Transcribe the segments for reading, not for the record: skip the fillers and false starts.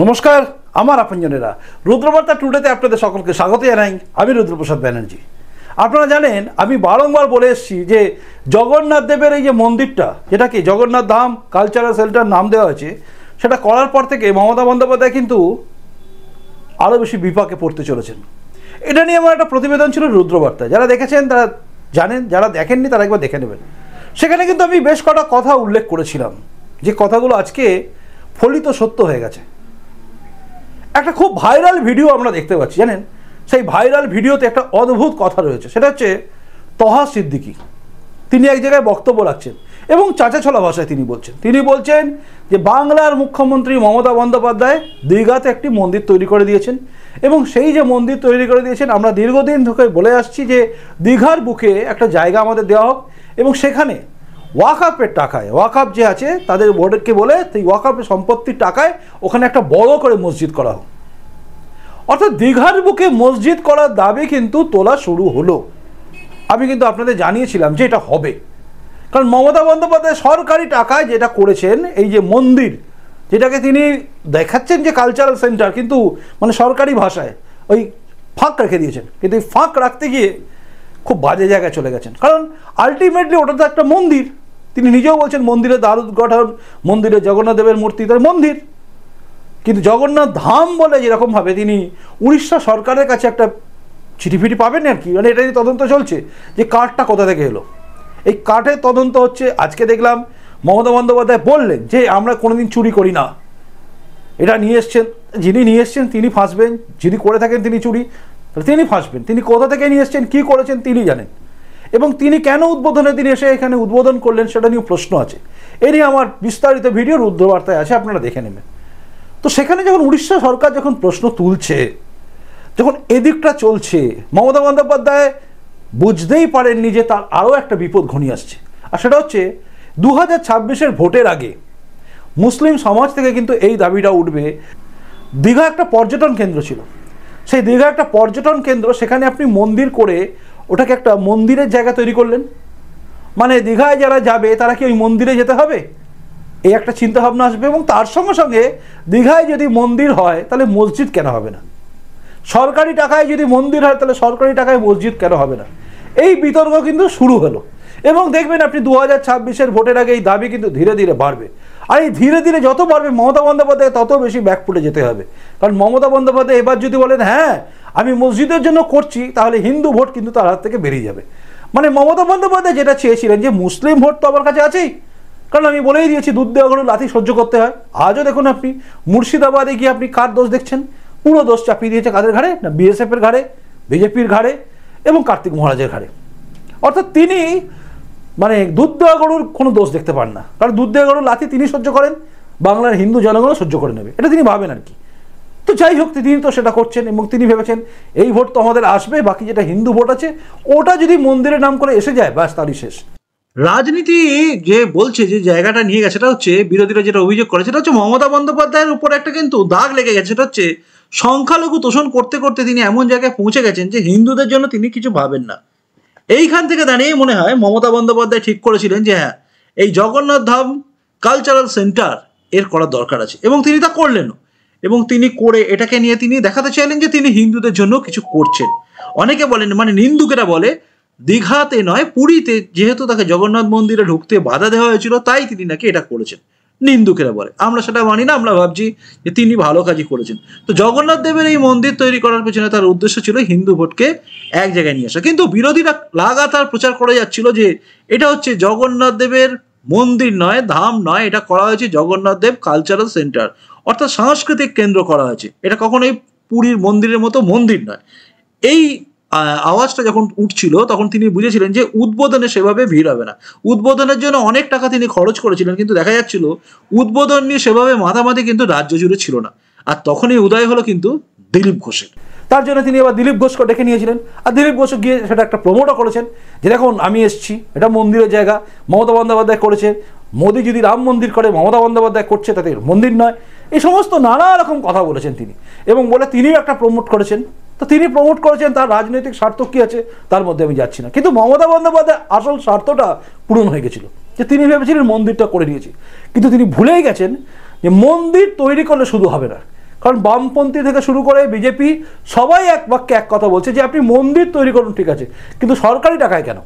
নমস্কার আমার আপনজনেরা, রুদ্রবার্তা টুডেতে আপনাদের সকলকে স্বাগত জানাই। আমি রুদ্রপ্রসাদ ব্যানার্জি। আপনারা জানেন আমি বারংবার বলে এসেছি যে জগন্নাথ দেবের এই যে মন্দিরটা, যেটাকে জগন্নাথ ধাম কালচারাল সেন্টার নাম দেওয়া হয়েছে, সেটা করার পর থেকে মমতা বন্দ্যোপাধ্যায় কিন্তু আরও বেশি বিপাকে পড়তে চলেছেন। এটা নিয়ে আমার একটা প্রতিবেদন ছিল রুদ্রবার্তায়, যারা দেখেছেন তারা জানেন, যারা দেখেননি তারা একবার দেখে নেবেন। সেখানে কিন্তু আমি বেশ কটা কথা উল্লেখ করেছিলাম, যে কথাগুলো আজকে ফলিত সত্য হয়ে গেছে। একটা খুব ভাইরাল ভিডিও আমরা দেখতে পাচ্ছি, জানেন সেই ভাইরাল ভিডিওতে একটা অদ্ভুত কথা রয়েছে। সেটা হচ্ছে তহা সিদ্দিকী, তিনি এক জায়গায় বক্তব্য রাখছেন এবং চাঁচাছোলা ভাষায় তিনি বলছেন যে বাংলার মুখ্যমন্ত্রী মমতা বন্দ্যোপাধ্যায় দীঘাতে একটি মন্দির তৈরি করে দিয়েছেন, এবং সেই যে মন্দির তৈরি করে দিয়েছেন আমরা দীর্ঘদিন ধরে বলে আসছি যে দীঘার বুকে একটা জায়গা আমাদের দেওয়া হোক, এবং সেখানে ওয়াকফের টাকায়, ওয়াকফ যে আছে তাদের বোর্ডকে বলে সেই ওয়াকফের সম্পত্তির টাকায় ওখানে একটা বড় করে মসজিদ করা হোক। অর্থাৎ দীঘার বুকে মসজিদ করার দাবি কিন্তু তোলা শুরু হলো। আমি কিন্তু আপনাদের জানিয়েছিলাম যে এটা হবে, কারণ মমতা বন্দ্যোপাধ্যায় সরকারি টাকায় যেটা করেছেন, এই যে মন্দির যেটাকে তিনি দেখাচ্ছেন যে কালচারাল সেন্টার, কিন্তু মানে সরকারি ভাষায় ওই ফাঁক রেখে দিয়েছেন, কিন্তু এই ফাঁক রাখতে গিয়ে খুব বাজে জায়গায় চলে গেছেন। কারণ আলটিমেটলি ওটা তো একটা মন্দির, তিনি নিজেও বলছেন মন্দিরের দ্বার উদ্ঘাটন, মন্দিরে জগন্নাথ দেবের মূর্তি, তার মন্দির। কিন্তু জগন্নাথ ধাম বলে যেরকমভাবে তিনি উড়িষ্যা সরকারের কাছে একটা চিঠিফিটি পাবেন আর কি, মানে এটা নিয়ে তদন্ত চলছে যে কাঠটা কোথা থেকে এলো। এই কাঠের তদন্ত হচ্ছে। আজকে দেখলাম মমতা বন্দ্যোপাধ্যায় বললেন যে আমরা কোনোদিন চুরি করি না, এটা নিয়ে এসছেন, যিনি নিয়ে এসছেন তিনি ফাঁসবেন, যিনি করে থাকেন তিনি চুরি তিনি ফাঁসবেন। তিনি কোথা থেকে নিয়ে এসছেন, কী করেছেন তিনি জানেন, এবং তিনি কেন উদ্বোধনের দিন এসে এখানে উদ্বোধন করলেন সেটা নিয়েও প্রশ্ন আছে। এ নিয়ে আমার বিস্তারিত ভিডিও রুদ্রবার্তায় আছে, আপনারা দেখে নেবেন। তো সেখানে যখন উড়িষ্যা সরকার যখন প্রশ্ন তুলছে, যখন এদিকটা চলছে, মমতা বন্দ্যোপাধ্যায় বুঝতেই পারেননি যে তার আরও একটা বিপদ ঘনিয়ে আসছে। আর সেটা হচ্ছে 2026-এর ভোটের আগে মুসলিম সমাজ থেকে কিন্তু এই দাবিটা উঠবে। দীঘা একটা পর্যটন কেন্দ্র ছিল, সেই দীঘা একটা পর্যটন কেন্দ্র, সেখানে আপনি মন্দির করে ওটাকে একটা মন্দিরের জায়গা তৈরি করলেন, মানে দীঘায় যারা যাবে তারা কি ওই মন্দিরে যেতে হবে, এই একটা চিন্তাভাবনা আসবে। এবং তার সঙ্গে সঙ্গে দীঘায় যদি মন্দির হয় তাহলে মসজিদ কেন হবে না, সরকারি টাকায় যদি মন্দির হয় তাহলে সরকারি টাকায় মসজিদ কেন হবে না, এই বিতর্ক কিন্তু শুরু হলো। এবং দেখবেন আপনি 2026-এর ভোটের আগে এই দাবি কিন্তু ধীরে ধীরে বাড়বে। আর এই ধীরে ধীরে যত বাড়বে মমতা বন্দ্যোপাধ্যায় তত বেশি ব্যাকফুটে যেতে হবে। কারণ মমতা বন্দ্যোপাধ্যায় এবার যদি বলেন হ্যাঁ আমি মসজিদের জন্য করছি, তাহলে হিন্দু ভোট কিন্তু তার হাত থেকে বেরিয়ে যাবে। মানে মমতা বন্দ্যোপাধ্যায় যেটা চেয়েছিলেন যে মুসলিম ভোট তো আমার কাছে আছেই, কারণ আমি বলেই দিয়েছি দুধ দেওয়া গরু লাথি সহ্য করতে হয়। আজও দেখুন আপনি মুর্শিদাবাদে গিয়ে আপনি কার দোষ দেখছেন, পুরো দোষ চাপিয়ে দিয়েছে কাদের ঘাড়ে না, বিএসএফের ঘাড়ে, বিজেপির ঘাড়ে এবং কার্তিক মহারাজের ঘাড়ে। অর্থাৎ তিনি মানে দুধ দেওয়া গরুর কোনো দোষ দেখতে পান না, কারণ দুধ দেওয়া গরুর লাথি তিনি সহ্য করেন, বাংলার হিন্দু জনগণও সহ্য করে নেবে, এটা তিনি ভাবেন আর কি। তো যাই হোক, তিনি তো সেটা করছেন এবং তিনি ভেবেছেন এই ভোট তো আমাদের আসবে, বাকি যেটা হিন্দু ভোট আছে ওটা যদি মন্দিরের নাম করে এসে যায় ব্যাস তারই শেষ। রাজনীতি যে বলছে যে জায়গাটা নিয়ে গেছে, সেটা হচ্ছে বিরোধীরা যেটা অভিযোগ করে সেটা হচ্ছে মমতা বন্দ্যোপাধ্যায়ের উপর একটা কিন্তু দাগ লেগে গেছে। সেটা হচ্ছে সংখ্যালঘু তোষণ করতে করতে তিনি এমন জায়গায় পৌঁছে গেছেন যে হিন্দুদের জন্য তিনি কিছু ভাবেন না। এইখান থেকে দাঁড়িয়ে মনে হয় মমতা বন্দ্যোপাধ্যায় ঠিক করেছিলেন যে হ্যাঁ এই জগন্নাথ ধাম কালচারাল সেন্টার এর করার দরকার আছে, এবং তিনি তা করলেনও। এবং তিনি করে এটাকে নিয়ে তিনি দেখাতে চাইলেন যে তিনি হিন্দুদের জন্য কিছু করছেন। অনেকে বলেন, মানে নিন্দুকেরা বলে দীঘাতে নয় পুরীতে যেহেতু তাকে জগন্নাথ মন্দিরে ঢুকতে বাধা দেওয়া হয়েছিল তাই তিনি নাকি এটা করেছেন। নিন্দুকেরা বলে, আমরা সেটা মানি না, আমরা ভাবছি যে তিনি ভালো কাজই করেছেন। তো জগন্নাথ দেবের এই মন্দির তৈরি করার পেছনে তার উদ্দেশ্য ছিল হিন্দু ভোটকে এক জায়গায় নিয়ে আসা। কিন্তু বিরোধীরা লাগাতার প্রচার করে যাচ্ছিল যে এটা হচ্ছে জগন্নাথ দেবের মন্দির নয়, ধাম নয়, এটা করা হয়েছে জগন্নাথ দেব কালচারাল সেন্টার, অর্থাৎ সাংস্কৃতিক কেন্দ্র করা হয়েছে, এটা কখনোই পুরীর মন্দিরের মতো মন্দির নয়। এই আওয়াজটা যখন উঠছিল তখন তিনি বুঝেছিলেন যে উদ্বোধনে সেভাবে ভিড় হবে না। উদ্বোধনের জন্য অনেক টাকা তিনি খরচ করেছিলেন, কিন্তু দেখা যাচ্ছিল উদ্বোধন নিয়ে সেভাবে মাথামাতি কিন্তু রাজ্য জুড়ে ছিল না। আর তখনই উদয় হলো কিন্তু দিলীপ ঘোষের। তার জন্য তিনি এবার দিলীপ ঘোষকে ডেকে নিয়েছিলেন, আর দিলীপ ঘোষ গিয়ে সেটা একটা প্রমোটও করেছেন যে দেখুন আমি এসছি, এটা মন্দিরের জায়গা, মমতা বন্দ্যোপাধ্যায় করেছে, মোদী যদি রাম মন্দির করে মমতা বন্দ্যোপাধ্যায় করছে তাতে মন্দির নয়, এই সমস্ত নানা রকম কথা বলেছেন তিনি, এবং বলে তিনিও একটা প্রমোট করেছেন। তো তিনি প্রমোট করেছেন, তার রাজনৈতিক স্বার্থ কী আছে তার মধ্যে আমি যাচ্ছি না, কিন্তু মমতা বন্দ্যোপাধ্যায় আসল স্বার্থটা পূরণ হয়ে গেছিল, যে তিনি ভেবেছিলেন মন্দিরটা করে নিয়েছি, কিন্তু তিনি ভুলেই গেছেন যে মন্দির তৈরি করলে শুধু হবে না, কারণ বামপন্থী থেকে শুরু করে বিজেপি সবাই এক বাক্যে এক কথা বলছে যে আপনি মন্দির তৈরি করুন, ঠিক আছে, কিন্তু সরকারি টাকায় কেন?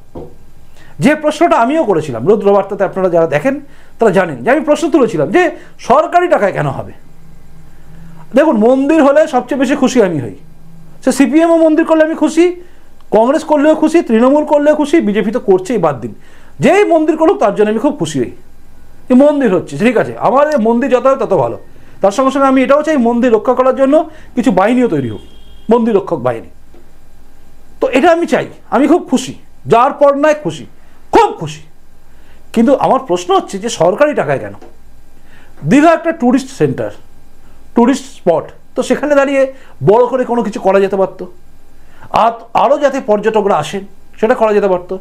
যে প্রশ্নটা আমিও করেছিলাম রুদ্রবার্তাতে, আপনারা যারা দেখেন তারা জানেন যে আমি প্রশ্ন তুলেছিলাম যে সরকারি টাকায় কেন হবে। দেখুন, মন্দির হলে সবচেয়ে বেশি খুশি আমি হই। সে সিপিএমও মন্দির করলে আমি খুশি, কংগ্রেস করলেও খুশি, তৃণমূল করলেও খুশি, বিজেপি তো করছেই, বাদ দিন। যেই মন্দির করুক তার জন্য আমি খুব খুশি হই। এই মন্দির হচ্ছে, ঠিক আছে, আমার মন্দির যত হয় তত ভালো। তার সঙ্গে সঙ্গে আমি এটাও চাই মন্দির রক্ষা করার জন্য কিছু বাহিনীও তৈরি হোক, মন্দির রক্ষক বাহিনী। তো এটা আমি চাই, আমি খুব খুশি, যার পর নয় খুশি, খুব খুশি। কিন্তু আমার প্রশ্ন হচ্ছে যে সরকারি টাকায় কেন? দীঘা একটা ট্যুরিস্ট সেন্টার, ট্যুরিস্ট স্পট, তো সেখানে দাঁড়িয়ে বড় করে কোনো কিছু করা যেতে পারতো, আরও যাতে পর্যটকরা আসেন সেটা করা যেতে পারতো।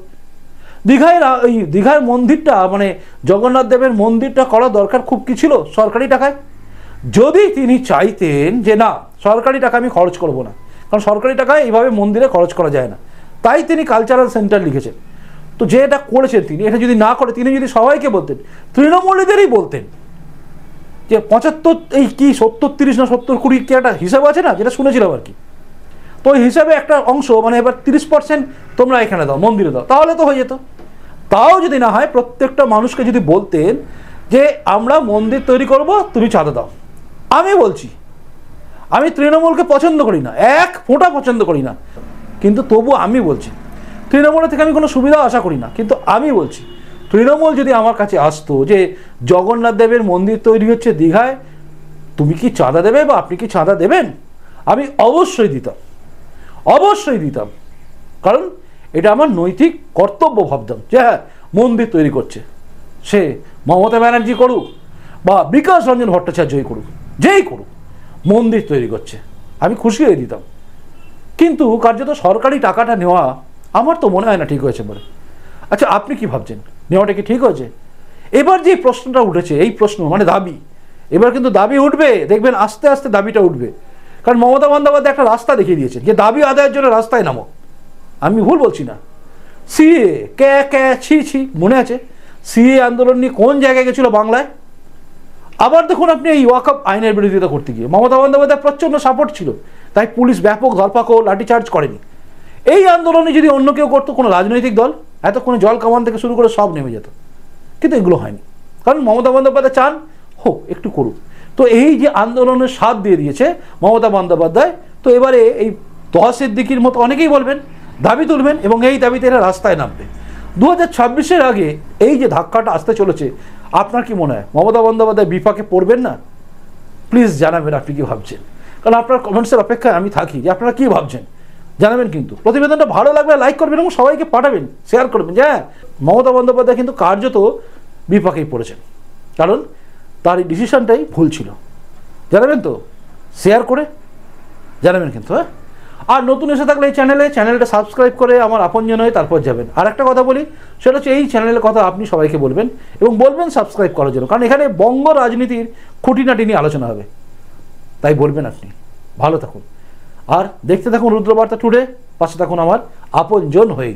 দীঘার মন্দিরটা, মানে জগন্নাথ দেবের মন্দিরটা করা দরকার খুব কি ছিল সরকারি টাকায়? যদি তিনি চাইতেন যে না, সরকারি টাকা আমি খরচ করব না, কারণ সরকারি টাকায় এইভাবে মন্দিরে খরচ করা যায় না, তাই তিনি কালচারাল সেন্টার লিখেছেন। তো যে এটা করেছেন তিনি, এটা যদি না করে, তিনি যদি সবাইকে বলতেন, তৃণমূলীদেরই বলতেন যে 75 এই কি 70-30 না 70-20 কি একটা হিসাব আছে না, যেটা শুনেছিলাম আর কি, তো ওই হিসাবে একটা অংশ, মানে এবার 30% তোমরা এখানে দাও, মন্দিরে দাও, তাহলে তো হয়ে যেত। তাও যদি না হয়, প্রত্যেকটা মানুষকে যদি বলতেন যে আমরা মন্দির তৈরি করব, তুমি চাঁদা দাও। আমি বলছি, আমি তৃণমূলকে পছন্দ করি না, এক ফোঁটা পছন্দ করি না, কিন্তু তবু আমি বলছি, তৃণমূলের থেকে আমি কোনো সুবিধা আশা করি না, কিন্তু আমি বলছি তৃণমূল যদি আমার কাছে আসতো যে জগন্নাথ দেবের মন্দির তৈরি হচ্ছে দীঘায়, তুমি কি চাঁদা দেবে বা আপনি কি চাঁদা দেবেন, আমি অবশ্যই দিতাম, অবশ্যই দিতাম। কারণ এটা আমার নৈতিক কর্তব্য ভাবতাম যে হ্যাঁ, মন্দির তৈরি করছে, সে মমতা ব্যানার্জি করুক বা বিকাশ রঞ্জন ভট্টাচার্যই করুক, যেই করুক, মন্দির তৈরি করছে, আমি খুশি হয়ে দিতাম। কিন্তু কার্যত সরকারি টাকাটা নেওয়া আমার তো মনে হয় না ঠিক হয়েছে বলে। আচ্ছা, আপনি কি ভাবছেন, নেওয়াটা কি ঠিক হয়েছে? এবার যে প্রশ্নটা উঠেছে, এই প্রশ্ন মানে দাবি, এবার কিন্তু দাবি উঠবে, দেখবেন আস্তে আস্তে দাবিটা উঠবে। কারণ মমতা বন্দ্যোপাধ্যায় একটা রাস্তা দেখিয়ে দিয়েছেন যে দাবি আদায়ের জন্য রাস্তায় নামো। আমি ভুল বলছি না। সিএ ছি মনে আছে সিএ আন্দোলন নিয়ে কোন জায়গায় গেছিল বাংলায়? আবার দেখুন, আপনি এই ওয়াকআপ আইনের বিরোধিতা করতে গিয়ে মমতা বন্দ্যোপাধ্যায় প্রচণ্ড সাপোর্ট ছিল, তাই পুলিশ ব্যাপক ধরপাকড় লাঠিচার্জ করেনি। এই আন্দোলনে যদি অন্য কেউ করতো, কোনো রাজনৈতিক দল, এতক্ষণে জল কামান থেকে শুরু করে সব নেমে যেত, কিন্তু এগুলো হয়নি। কারণ মমতা বন্দ্যোপাধ্যায় চান হোক, একটু করুক। তো এই যে আন্দোলনের স্বাদ দিয়ে দিয়েছে মমতা বন্দ্যোপাধ্যায়, তো এবারে এই তহা সিদ্দিকির মতো অনেকেই বলবেন, দাবি তুলবেন, এবং এই দাবিতে এরা রাস্তায় নামবে। 2026-এর আগে এই যে ধাক্কাটা আসতে চলেছে, আপনার কি মনে হয় মমতা বন্দ্যোপাধ্যায় বিপাকে পড়বেন না? প্লিজ জানাবেন আপনি কি ভাবছেন, কারণ আপনার কমেন্টসের অপেক্ষায় আমি থাকি যে আপনারা কী ভাবছেন, জানাবেন। কিন্তু প্রতিবেদনটা ভালো লাগবে লাইক করবেন এবং সবাইকে পাঠাবেন, শেয়ার করবেন যে হ্যাঁ, মমতা বন্দ্যোপাধ্যায় কিন্তু কার্যত বিপাকেই পড়েছেন, কারণ তার এই ডিসিশনটাই ভুল ছিল। জানাবেন তো, শেয়ার করে জানাবেন কিন্তু। হ্যাঁ, আর নতুন এসে থাকলে এই চ্যানেলটা সাবস্ক্রাইব করে আমার আপনজন হয়ে তারপর যাবেন। আর একটা কথা বলি, সেটা হচ্ছে এই চ্যানেলের কথা আপনি সবাইকে বলবেন এবং বলবেন সাবস্ক্রাইব করার জন্য, কারণ এখানে বঙ্গ রাজনীতির খুঁটিনাটি নিয়ে আলোচনা হবে, তাই বলবেন আপনি। ভালো থাকুন আর দেখতে থাকুন রুদ্রবার্তা টুডে, পাশে থাকুন আমার আপনজন হয়ে।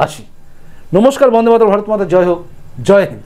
আসি, নমস্কার, বন্দে মাতরম, ভারত মাতা জয় হোক, জয় হিন্দ।